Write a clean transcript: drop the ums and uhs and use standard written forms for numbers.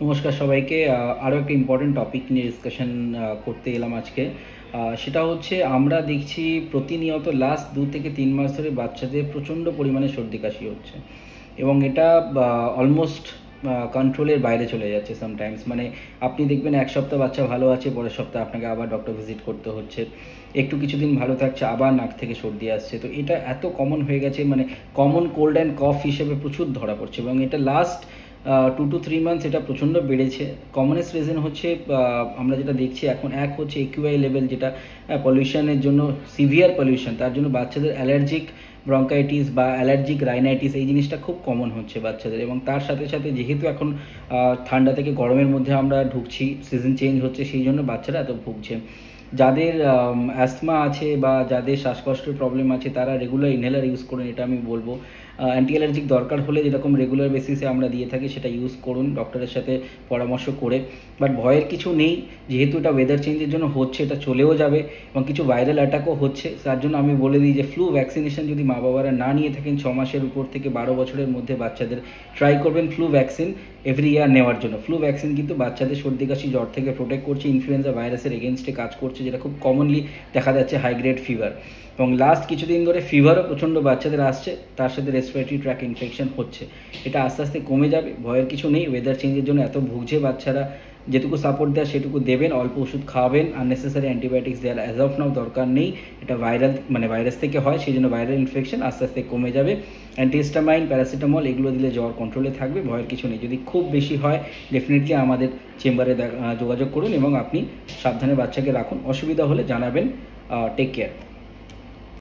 নমস্কার সবাইকে। আরও একটা ইম্পর্টেন্ট টপিক নিয়ে ডিসকাশন করতে এলাম আজকে। সেটা হচ্ছে আমরা দেখছি প্রতিনিয়ত লাস্ট 2 থেকে 3 মাস ধরে বাচ্চাদের প্রচণ্ড পরিমাণে সর্দি কাশি হচ্ছে এবং এটা অলমোস্ট কন্ট্রোলের বাইরে চলে যাচ্ছে সামটাইমস। মানে আপনি দেখবেন এক সপ্তাহ বাচ্চা ভালো আছে, পরের সপ্তাহে আপনাকে আবার ডক্টর ভিজিট করতে হচ্ছে, একটু কিছুদিন ভালো থাকছে আবার নাক থেকে সর্দি আসছে। তো এটা এত কমন হয়ে গেছে, মানে কমন কোল্ড অ্যান্ড কফ হিসেবে প্রচুর ধরা পড়ছে এবং এটা লাস্ট 2 to 3 মান্থস এটা প্রচণ্ড বেড়েছে। কমনেস্ট রিজন হচ্ছে আমরা যেটা দেখছি এখন, এক হচ্ছে একিউআই লেভেল, যেটা পলিউশনের জন্য, সিভিয়ার পলিউশন, তার জন্য বাচ্চাদের অ্যালার্জিক ব্রঙ্কাইটিস বা অ্যালার্জিক রাইনাইটিস এই জিনিসটা খুব কমন হচ্ছে বাচ্চাদের। এবং তার সাথে সাথে যেহেতু এখন ঠান্ডা থেকে গরমের মধ্যে আমরা ঢুকছি, সিজন চেঞ্জ হচ্ছে, সেই জন্য বাচ্চারা এত ভুগছে। যাদের অ্যাস্থমা আছে বা যাদের শ্বাসকষ্টের প্রবলেম আছে তারা রেগুলার ইনহেলার ইউজ করুন, এটা আমি বলবো। অ্যান্টি অ্যালার্জিক দরকার হলে যেরকম রেগুলার বেসিসে আমরা দিয়ে থাকি সেটা ইউজ করুন ডক্টরের সাথে পরামর্শ করে। বাট ভয়ের কিছু নেই, যেহেতু এটা ওয়েদার চেঞ্জের জন্য হচ্ছে, এটা চলেও যাবে এবং কিছু ভাইরাল অ্যাটাকও হচ্ছে। তার জন্য আমি বলে দিই যে ফ্লু ভ্যাকসিনেশন যদি মা বাবারা না নিয়ে থাকেন 6 মাসের উপর থেকে 12 বছরের মধ্যে বাচ্চাদের, ট্রাই করবেন ফ্লু ভ্যাকসিন এভরি ইয়ার নেওয়ার জন্য। ফ্লু ভ্যাকসিন কিন্তু বাচ্চাদের সর্দি কাশি জ্বর থেকে প্রোটেক্ট করছে, ইনফ্লুয়েঞ্জা ভাইরাসের এগেনস্টে কাজ করছে, যেটা খুব কমনলি দেখা যাচ্ছে হাই গ্রেড ফিভার। এবং লাস্ট কিছুদিন ধরে ফিভারও প্রচণ্ড বাচ্চাদের আসছে, তার সাথে রেসপিরেটরি ট্র্যাক ইনফেকশন হচ্ছে। এটা আস্তে আস্তে কমে যাবে, ভয়ের কিছু নেই। ওয়েদার চেঞ্জের জন্য এত ভুগছে বাচ্চারা, যেটুকু সাপোর্ট দেয় সেটুকু দেবেন, অল্প ওষুধ খাওয়াবেন, আননেসেসারি অ্যান্টিবায়োটিক্স দেওয়ার অ্যাজ অফ নাও দরকার নেই। এটা ভাইরাল, মানে ভাইরাস থেকে হয়, সেই জন্য ভাইরাল ইনফেকশন আস্তে আস্তে কমে যাবে। অ্যান্টিহিস্টামাইন, প্যারাসিটামল এগুলো দিলে জ্বর কন্ট্রোলে থাকবে, ভয়ের কিছু নেই। যদি খুব বেশি হয় ডেফিনেটলি আমাদের চেম্বারে যোগাযোগ করুন এবং আপনি সাবধানে বাচ্চাকে রাখুন। অসুবিধা হলে জানাবেন। Take care.